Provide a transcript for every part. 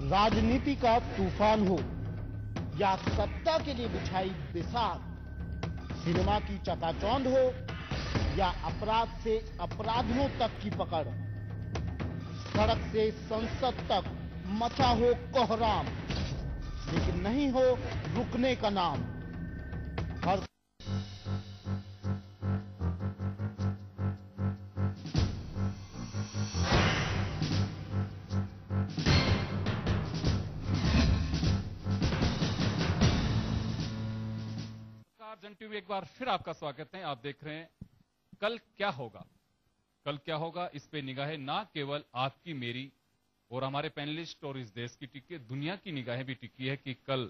राजनीति का तूफान हो या सत्ता के लिए बिछाई बिसात, सिनेमा की चकाचौंध हो या अपराध से अपराधियों तक की पकड़, सड़क से संसद तक मचा हो कोहराम, लेकिन नहीं हो रुकने का नाम। हर जन टीवी एक बार फिर आपका स्वागत है। आप देख रहे हैं कल क्या होगा। कल क्या होगा इस पे निगाहें ना केवल आपकी मेरी और हमारे पैनलिस्ट और इस देश की टिकी है, दुनिया की निगाहें भी टिकी है कि कल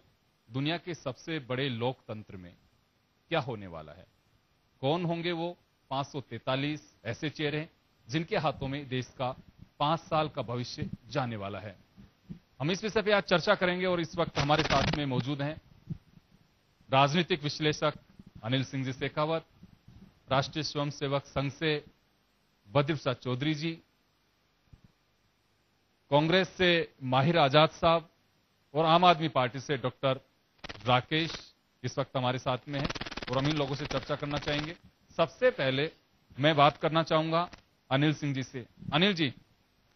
दुनिया के सबसे बड़े लोकतंत्र में क्या होने वाला है। कौन होंगे वो 543 ऐसे चेहरे जिनके हाथों में देश का 5 साल का भविष्य जाने वाला है। हम इस विषय पे आज चर्चा करेंगे और इस वक्त हमारे साथ में मौजूद हैं राजनीतिक विश्लेषक अनिल सिंह जी शेखावत, राष्ट्रीय स्वयंसेवक संघ से बद्र प्रसाद चौधरी जी, कांग्रेस से माहिर आजाद साहब और आम आदमी पार्टी से डॉक्टर राकेश इस वक्त हमारे साथ में हैं और हम इन लोगों से चर्चा करना चाहेंगे। सबसे पहले मैं बात करना चाहूंगा अनिल सिंह जी से। अनिल जी,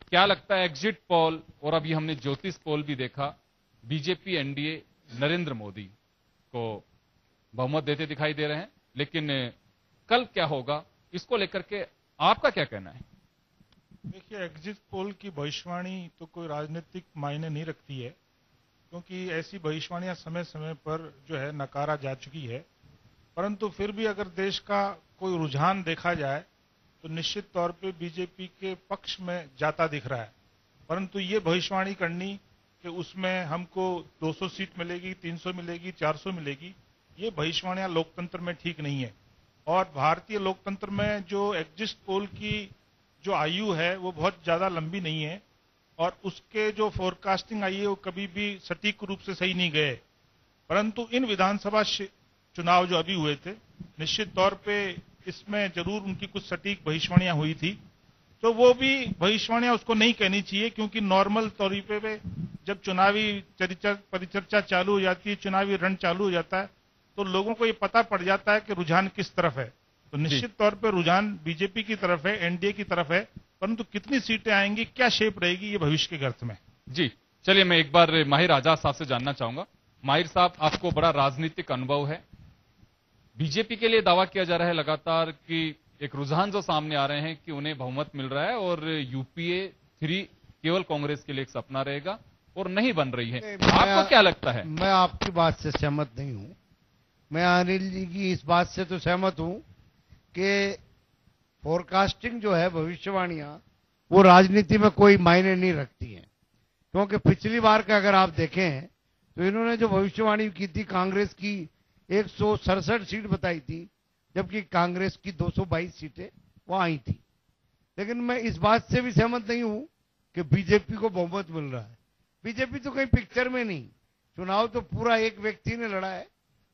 क्या लगता है एग्जिट पोल और अभी हमने ज्योतिष पोल भी देखा, बीजेपी एनडीए नरेंद्र मोदी को बहुमत देते दिखाई दे रहे हैं, लेकिन कल क्या होगा इसको लेकर के आपका क्या कहना है? देखिए, एग्जिट पोल की भविष्यवाणी तो कोई राजनीतिक मायने नहीं रखती है, क्योंकि ऐसी भविष्यवाणियां समय समय पर जो है नकारा जा चुकी है। परंतु फिर भी अगर देश का कोई रुझान देखा जाए तो निश्चित तौर पे बीजेपी के पक्ष में जाता दिख रहा है। परंतु ये भविष्यवाणी करनी कि उसमें हमको 200 सीट मिलेगी, 300 मिलेगी, 400 मिलेगी, ये भविष्यवाणियां लोकतंत्र में ठीक नहीं है। और भारतीय लोकतंत्र में जो एग्जिट पोल की जो आयु है वो बहुत ज्यादा लंबी नहीं है और उसके जो फोरकास्टिंग आई है वो कभी भी सटीक रूप से सही नहीं गए। परंतु इन विधानसभा चुनाव जो अभी हुए थे, निश्चित तौर पे इसमें जरूर उनकी कुछ सटीक भविष्यवाणियां हुई थी, तो वो भी भविष्यवाणियां उसको नहीं कहनी चाहिए, क्योंकि नॉर्मल तौर पे जब चुनावी परिचर्चा चालू हो जाती है, चुनावी रण चालू हो जाता है, तो लोगों को ये पता पड़ जाता है कि रुझान किस तरफ है। तो निश्चित तौर पे रुझान बीजेपी की तरफ है, एनडीए की तरफ है, परंतु कितनी सीटें आएंगी, क्या शेप रहेगी, ये भविष्य के गर्त में। जी चलिए, मैं एक बार माहिर आजाद साहब से जानना चाहूंगा। माहिर साहब, आपको बड़ा राजनीतिक अनुभव है। बीजेपी के लिए दावा किया जा रहा है लगातार कि एक रुझान जो सामने आ रहे हैं कि उन्हें बहुमत मिल रहा है और यूपीए 3 केवल कांग्रेस के लिए एक सपना रहेगा और नहीं बन रही है। आपको क्या लगता है? मैं आपकी बात से सहमत नहीं हूं। मैं अनिल जी की इस बात से तो सहमत हूं कि फोरकास्टिंग जो है, भविष्यवाणियां, वो राजनीति में कोई मायने नहीं रखती हैं। क्योंकि पिछली बार का अगर आप देखें तो इन्होंने जो भविष्यवाणी की थी, कांग्रेस की 167 सीट बताई थी, जबकि कांग्रेस की 222 सीटें वो आई थी। लेकिन मैं इस बात से भी सहमत नहीं हूं कि बीजेपी को बहुमत मिल रहा है। बीजेपी तो कहीं पिक्चर में नहीं, चुनाव तो पूरा एक व्यक्ति ने लड़ा है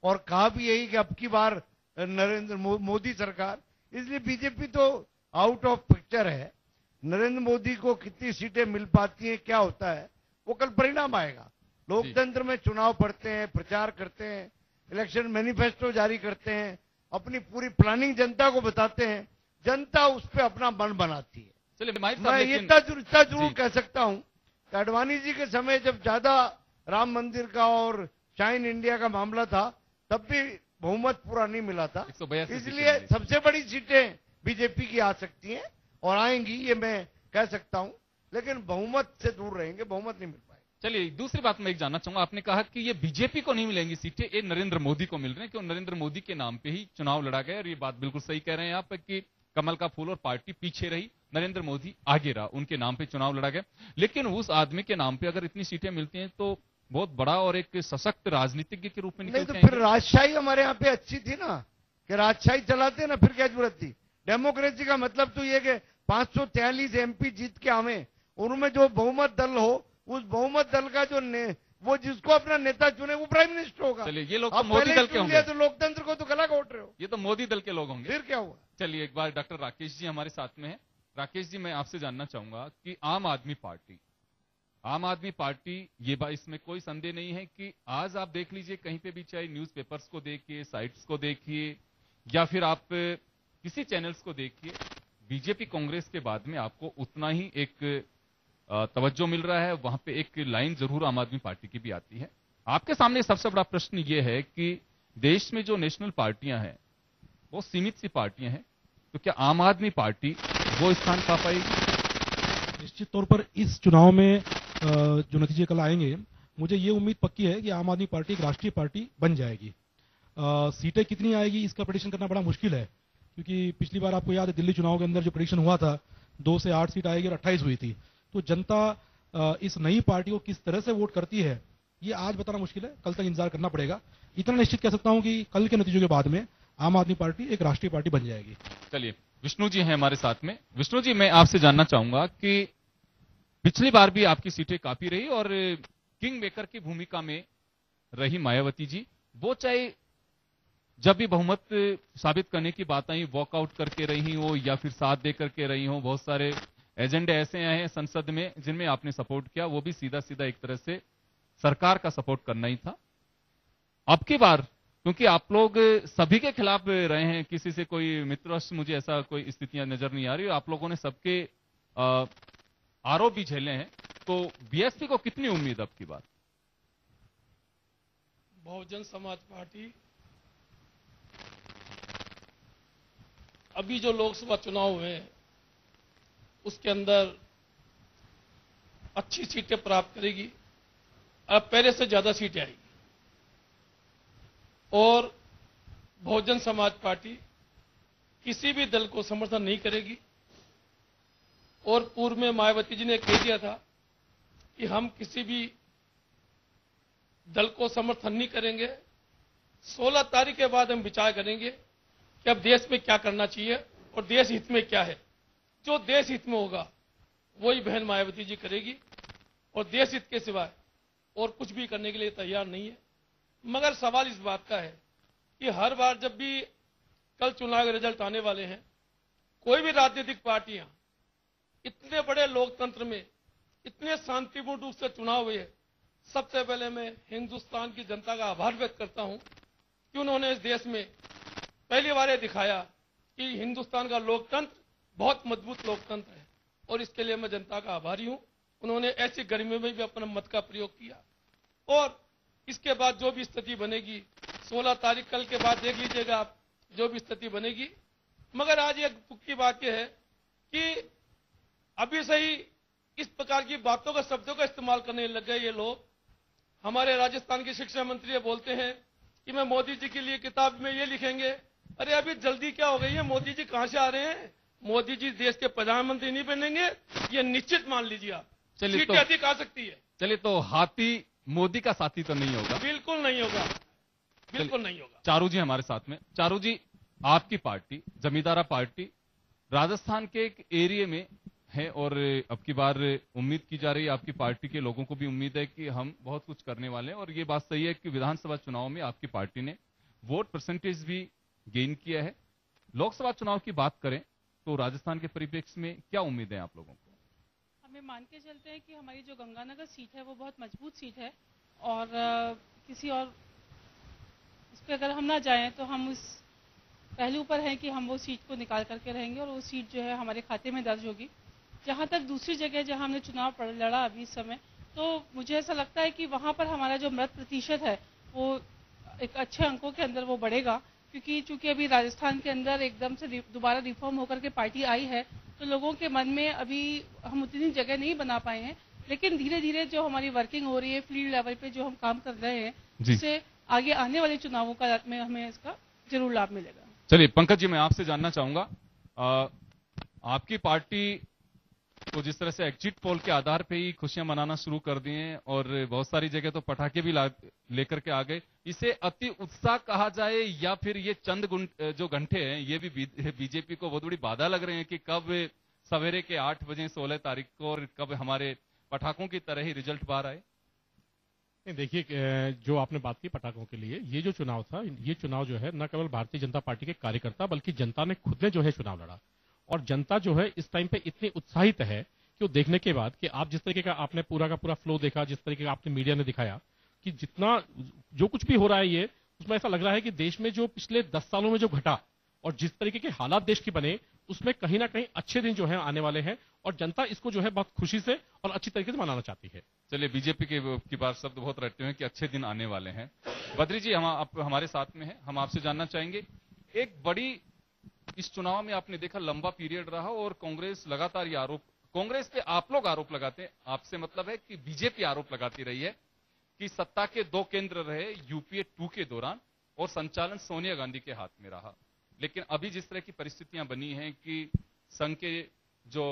और कहा भी यही कि अब की बार नरेंद्र मोदी सरकार, इसलिए बीजेपी तो आउट ऑफ पिक्चर है। नरेंद्र मोदी को कितनी सीटें मिल पाती हैं, क्या होता है, वो कल परिणाम आएगा। लोकतंत्र में चुनाव पड़ते हैं, प्रचार करते हैं, इलेक्शन मैनिफेस्टो जारी करते हैं, अपनी पूरी प्लानिंग जनता को बताते हैं, जनता उस पर अपना मन बनाती है। चलिए, मैं इतना जरूर कह सकता हूं कि अडवाणी जी के समय जब ज्यादा राम मंदिर का और शाइन इंडिया का मामला था, तब भी बहुमत पूरा नहीं मिला था। इसलिए सबसे बड़ी सीटें बीजेपी की आ सकती हैं और आएंगी, ये मैं कह सकता हूं, लेकिन बहुमत से दूर रहेंगे, बहुमत नहीं मिल पाएगा। चलिए, दूसरी बात मैं एक जानना चाहूंगा। आपने कहा कि ये बीजेपी को नहीं मिलेंगी सीटें, ये नरेंद्र मोदी को मिल रहे हैं, क्यों? नरेंद्र मोदी के नाम पे ही चुनाव लड़ा गया और ये बात बिल्कुल सही कह रहे हैं आप कि कमल का फूल और पार्टी पीछे रही, नरेंद्र मोदी आगे रहा, उनके नाम पे चुनाव लड़ा गया। लेकिन उस आदमी के नाम पे अगर इतनी सीटें मिलती हैं तो बहुत बड़ा और एक सशक्त राजनीतिज्ञ के रूप में नहीं, तो फिर राजशाही हमारे यहाँ पे अच्छी थी ना, कि राजशाही चलाते ना, फिर क्या जरूरत थी? डेमोक्रेसी का मतलब तो ये कि 543 एमपी जीत के आवे, उनमें जो बहुमत दल हो, उस बहुमत दल का जो वो जिसको अपना नेता चुने वो प्राइम मिनिस्टर होगा। चलिए, ये लोग तो मोदी दल के होंगे, तो लोकतंत्र को तो गला घोट रहे हो। ये तो मोदी दल के लोग होंगे, फिर क्या हुआ? चलिए, एक बार डॉक्टर राकेश जी हमारे साथ में है। राकेश जी, मैं आपसे जानना चाहूंगा कि आम आदमी पार्टी आम आदमी पार्टी, ये बात इसमें कोई संदेह नहीं है कि आज आप देख लीजिए कहीं पे भी, चाहे न्यूज़पेपर्स को देखिए, साइट्स को देखिए, या फिर आप किसी चैनल्स को देखिए, बीजेपी कांग्रेस के बाद में आपको उतना ही एक तवज्जो मिल रहा है। वहां पे एक लाइन जरूर आम आदमी पार्टी की भी आती है। आपके सामने सबसे बड़ा प्रश्न ये है कि देश में जो नेशनल पार्टियां हैं वो सीमित सी पार्टियां हैं, तो क्या आम आदमी पार्टी वो स्थान पा पाएगी? निश्चित तौर पर इस चुनाव में जो नतीजे कल आएंगे, मुझे ये उम्मीद पक्की है कि आम आदमी पार्टी एक राष्ट्रीय पार्टी बन जाएगी। सीटें कितनी आएगी इसका प्रेडिक्शन करना बड़ा मुश्किल है, क्योंकि पिछली बार आपको याद है दिल्ली चुनाव के अंदर जो प्रेडिक्शन हुआ था 2 से 8 सीट आएगी और 28 हुई थी। तो जनता इस नई पार्टी को किस तरह से वोट करती है ये आज बताना मुश्किल है, कल तक इंतजार करना पड़ेगा। इतना निश्चित कह सकता हूं कि कल के नतीजों के बाद में आम आदमी पार्टी एक राष्ट्रीय पार्टी बन जाएगी। चलिए, विष्णु जी हैं हमारे साथ में। विष्णु जी, मैं आपसे जानना चाहूंगा कि पिछली बार भी आपकी सीटें काफी रही और किंग मेकर की भूमिका में रही मायावती जी। वो चाहे जब भी बहुमत साबित करने की बात आई वॉकआउट करके रही हो या फिर साथ दे करके रही हो, बहुत सारे एजेंडे ऐसे आए हैं संसद में जिनमें आपने सपोर्ट किया, वो भी सीधा सीधा एक तरह से सरकार का सपोर्ट करना ही था। अब की बार क्योंकि आप लोग सभी के खिलाफ रहे हैं, किसी से कोई मित्रवश मुझे ऐसा कोई स्थितियां नजर नहीं आ रही, आप लोगों ने सबके आरोप भी झेले हैं, तो बीएसपी को कितनी उम्मीद अब की बार? बहुजन समाज पार्टी अभी जो लोकसभा चुनाव हुए हैं उसके अंदर अच्छी सीटें प्राप्त करेगी, अब पहले से ज्यादा सीटें आएगी। और बहुजन समाज पार्टी किसी भी दल को समर्थन नहीं करेगी। और पूर्व में मायावती जी ने कह दिया था कि हम किसी भी दल को समर्थन नहीं करेंगे, 16 तारीख के बाद हम विचार करेंगे कि अब देश में क्या करना चाहिए और देश हित में क्या है। जो देश हित में होगा वही बहन मायावती जी करेगी और देश हित के सिवाय और कुछ भी करने के लिए तैयार नहीं है। मगर सवाल इस बात का है कि हर बार जब भी कल चुनाव के रिजल्ट आने वाले हैं, कोई भी राजनीतिक पार्टियां इतने बड़े लोकतंत्र में इतने शांतिपूर्ण रूप से चुनाव हुए, सबसे पहले मैं हिंदुस्तान की जनता का आभार व्यक्त करता हूं कि उन्होंने इस देश में पहली बार यह दिखाया कि हिंदुस्तान का लोकतंत्र बहुत मजबूत लोकतंत्र है और इसके लिए मैं जनता का आभारी हूं। उन्होंने ऐसी गर्मी में भी अपना मत का प्रयोग किया और इसके बाद जो भी स्थिति बनेगी 16 तारीख कल के बाद देख लीजिएगा आप जो भी स्थिति बनेगी। मगर आज एक दुख की बात यह है कि अभी से ही इस प्रकार की बातों का शब्दों का इस्तेमाल करने लग गए ये लोग। हमारे राजस्थान के शिक्षा मंत्री ये बोलते हैं कि मैं मोदी जी के लिए किताब में ये लिखेंगे। अरे अभी जल्दी क्या हो गई है, मोदी जी कहां से आ रहे हैं? मोदी जी देश के प्रधानमंत्री नहीं बनेंगे, ये निश्चित मान लीजिए आप। चलिए सीटें अधिक आ सकती है। चलिए, तो हाथी मोदी का साथी तो नहीं होगा? बिल्कुल नहीं होगा, बिल्कुल नहीं होगा। चारू जी हमारे साथ में। चारू जी, आपकी पार्टी जमींदारा पार्टी राजस्थान के एक एरिया में है और अब की बार उम्मीद की जा रही है, आपकी पार्टी के लोगों को भी उम्मीद है कि हम बहुत कुछ करने वाले हैं। और ये बात सही है कि विधानसभा चुनाव में आपकी पार्टी ने वोट परसेंटेज भी गेन किया है। लोकसभा चुनाव की बात करें तो राजस्थान के परिप्रेक्ष्य में क्या उम्मीद है आप लोगों को? हमें मान के चलते हैं कि हमारी जो गंगानगर सीट है वो बहुत मजबूत सीट है और किसी और इस पर अगर हम ना जाएं तो हम उस पहलू पर हैं कि हम वो सीट को निकाल करके रहेंगे और वो सीट जो है हमारे खाते में दर्ज होगी। जहां तक दूसरी जगह जहां हमने चुनाव लड़ा अभी इस समय, तो मुझे ऐसा लगता है कि वहां पर हमारा जो मत प्रतिशत है वो एक अच्छे अंकों के अंदर वो बढ़ेगा, क्योंकि चूंकि अभी राजस्थान के अंदर एकदम से दोबारा रिफॉर्म होकर के पार्टी आई है तो लोगों के मन में अभी हम उतनी जगह नहीं बना पाए हैं। लेकिन धीरे धीरे जो हमारी वर्किंग हो रही है फील्ड लेवल पे जो हम काम कर रहे हैं, उससे आगे आने वाले चुनावों का में हमें इसका जरूर लाभ मिलेगा। चलिए पंकज जी, मैं आपसे जानना चाहूंगा, आपकी पार्टी तो जिस तरह से एग्जिट पोल के आधार पे ही खुशियां मनाना शुरू कर दी हैं और बहुत सारी जगह तो पटाखे भी लेकर के आ गए, इसे अति उत्साह कहा जाए या फिर ये चंद जो घंटे हैं ये भी बीजेपी को बहुत बड़ी बाधा लग रहे हैं कि कब सवेरे के 8 बजे 16 तारीख को और कब हमारे पटाखों की तरह ही रिजल्ट बाहर आए? देखिए, जो आपने बात की पटाखों के लिए, ये जो चुनाव था, ये चुनाव जो है न केवल भारतीय जनता पार्टी के कार्यकर्ता बल्कि जनता ने खुद ने जो है चुनाव लड़ा और जनता जो है इस टाइम पे इतनी उत्साहित है कि वो देखने के बाद कि आप जिस तरीके का आपने पूरा का पूरा फ्लो देखा, जिस तरीके का आपने मीडिया ने दिखाया कि जितना जो कुछ भी हो रहा है ये, उसमें ऐसा लग रहा है कि देश में जो पिछले 10 सालों में जो घटा और जिस तरीके के हालात देश के बने, उसमें कहीं ना कहीं अच्छे दिन जो है आने वाले हैं और जनता इसको जो है बहुत खुशी से और अच्छी तरीके से मनाना चाहती है। चलिए, बीजेपी की बात शब्द बहुत रटते हैं कि अच्छे दिन आने वाले हैं। बद्री जी, हम आप हमारे साथ में हैं, हम आपसे जानना चाहेंगे, एक बड़ी इस चुनाव में आपने देखा लंबा पीरियड रहा और कांग्रेस लगातार ये आरोप, कांग्रेस पे आप लोग आरोप लगाते हैं, आपसे मतलब है कि बीजेपी आरोप लगाती रही है कि सत्ता के 2 केंद्र रहे यूपीए 2 के दौरान और संचालन सोनिया गांधी के हाथ में रहा। लेकिन अभी जिस तरह की परिस्थितियां बनी हैं कि संघ के जो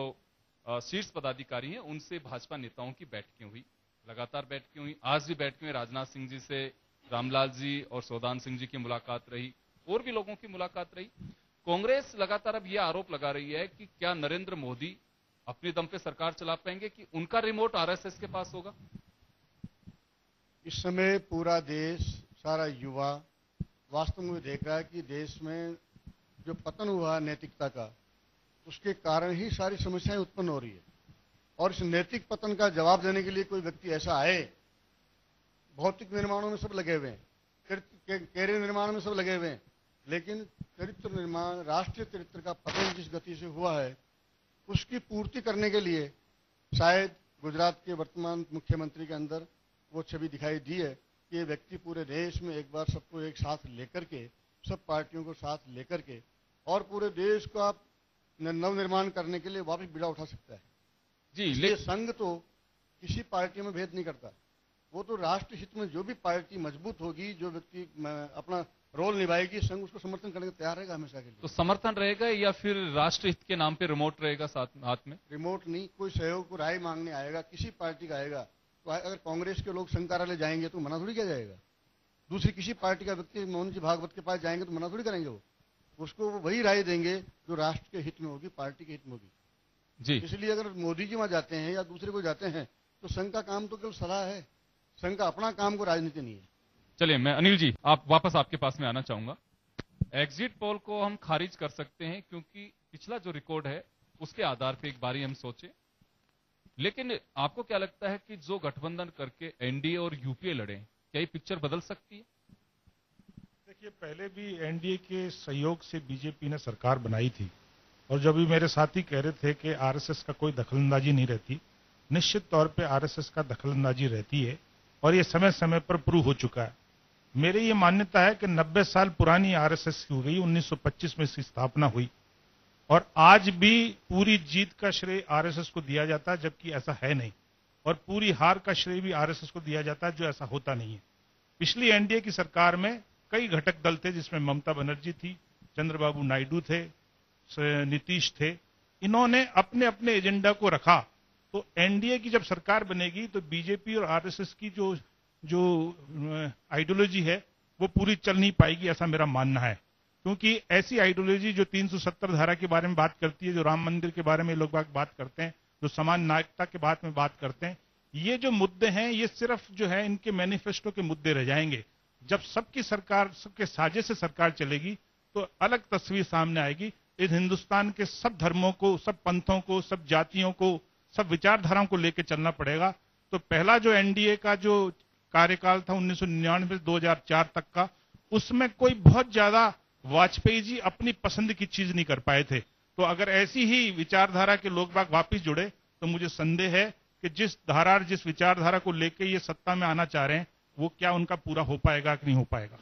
शीर्ष पदाधिकारी हैं उनसे भाजपा नेताओं की बैठकें हुई, लगातार बैठकें हुई, आज भी बैठकें हुई, राजनाथ सिंह जी से रामलाल जी और सौदान सिंह जी की मुलाकात रही, और भी लोगों की मुलाकात रही। कांग्रेस लगातार अब यह आरोप लगा रही है कि क्या नरेंद्र मोदी अपने दम पे सरकार चला पाएंगे, कि उनका रिमोट आरएसएस के पास होगा? इस समय पूरा देश, सारा युवा वास्तव में देख रहा है कि देश में जो पतन हुआ है नैतिकता का, उसके कारण ही सारी समस्याएं उत्पन्न हो रही है। और इस नैतिक पतन का जवाब देने के लिए कोई व्यक्ति ऐसा आए, भौतिक निर्माणों में सब लगे हुए हैं, कैरियर निर्माण में सब लगे हुए हैं, लेकिन चरित्र निर्माण, राष्ट्रीय चरित्र का पतन जिस गति से हुआ है, उसकी पूर्ति करने के लिए शायद गुजरात के वर्तमान मुख्यमंत्री के अंदर वो छवि दिखाई दी है कि ये व्यक्ति पूरे देश में एक बार सबको एक साथ लेकर के, सब पार्टियों को साथ लेकर के और पूरे देश को आप नवनिर्माण करने के लिए वापस बीड़ा उठा सकता है जी। इसलिए संघ तो किसी पार्टी में भेद नहीं करता, वो तो राष्ट्र हित में जो भी पार्टी मजबूत होगी, जो व्यक्ति अपना रोल निभाएगी, संघ उसको समर्थन करने को तैयार रहेगा हमेशा के लिए। तो समर्थन रहेगा या फिर राष्ट्र हित के नाम पे रिमोट रहेगा साथ हाथ में? रिमोट नहीं, कोई सहयोग को राय मांगने आएगा, किसी पार्टी का आएगा, तो अगर कांग्रेस के लोग संघ कार्यालय जाएंगे तो मना थोड़ी किया जाएगा। दूसरी किसी पार्टी का व्यक्ति मोहन जी भागवत के पास जाएंगे तो मना थोड़ी करेंगे, वो उसको वही राय देंगे जो राष्ट्र के हित में होगी, पार्टी के हित में होगी जी। इसलिए अगर मोदी जी वहां जाते हैं या दूसरे को जाते हैं तो संघ का काम तो केवल सलाह है, संघ का अपना काम को राजनीति नहीं है। चलिए, मैं अनिल जी आप वापस आपके पास में आना चाहूंगा। एग्जिट पोल को हम खारिज कर सकते हैं क्योंकि पिछला जो रिकॉर्ड है उसके आधार पे एक बारी हम सोचे, लेकिन आपको क्या लगता है कि जो गठबंधन करके एनडीए और यूपीए लड़े, क्या ये पिक्चर बदल सकती है? देखिए, पहले भी एनडीए के सहयोग से बीजेपी ने सरकार बनाई थी और जब भी मेरे साथी कह रहे थे कि आरएसएस का कोई दखलंदाजी नहीं रहती, निश्चित तौर पे आरएसएस का दखलंदाजी रहती है और ये समय समय पर प्रूव हो चुका है। मेरी ये मान्यता है कि 90 साल पुरानी आरएसएस हो गई, 1925 में इसकी स्थापना हुई और आज भी पूरी जीत का श्रेय आरएसएस को दिया जाता है, जबकि ऐसा है नहीं, और पूरी हार का श्रेय भी आरएसएस को दिया जाता है, जो ऐसा होता नहीं है। पिछली एनडीए की सरकार में कई घटक दल थे, जिसमें ममता बनर्जी थी, चंद्रबाबू नायडू थे, नीतीश थे। इन्होंने अपने अपने एजेंडा को रखा, तो एनडीए की जब सरकार बनेगी तो बीजेपी और आरएसएस की जो आइडियोलॉजी है वो पूरी चल नहीं पाएगी, ऐसा मेरा मानना है। क्योंकि ऐसी आइडियोलॉजी जो 370 धारा के बारे में बात करती है, जो राम मंदिर के बारे में लोग बात करते हैं, जो समान नागरिकता के बारे में बात करते हैं, ये जो मुद्दे हैं ये सिर्फ जो है इनके मैनिफेस्टो के मुद्दे रह जाएंगे। जब सबकी सरकार, सबके साझे से सरकार चलेगी तो अलग तस्वीर सामने आएगी। इस हिंदुस्तान के सब धर्मों को, सब पंथों को, सब जातियों को, सब विचारधाराओं को लेकर चलना पड़ेगा। तो पहला जो एनडीए का जो कार्यकाल था 1999 से 2004 तक का, उसमें कोई बहुत ज्यादा वाजपेयी जी अपनी पसंद की चीज नहीं कर पाए थे। तो अगर ऐसी ही विचारधारा के लोग बाग वापिस जुड़े तो मुझे संदेह है कि जिस विचारधारा को लेकर ये सत्ता में आना चाह रहे हैं वो क्या उनका पूरा हो पाएगा कि नहीं हो पाएगा।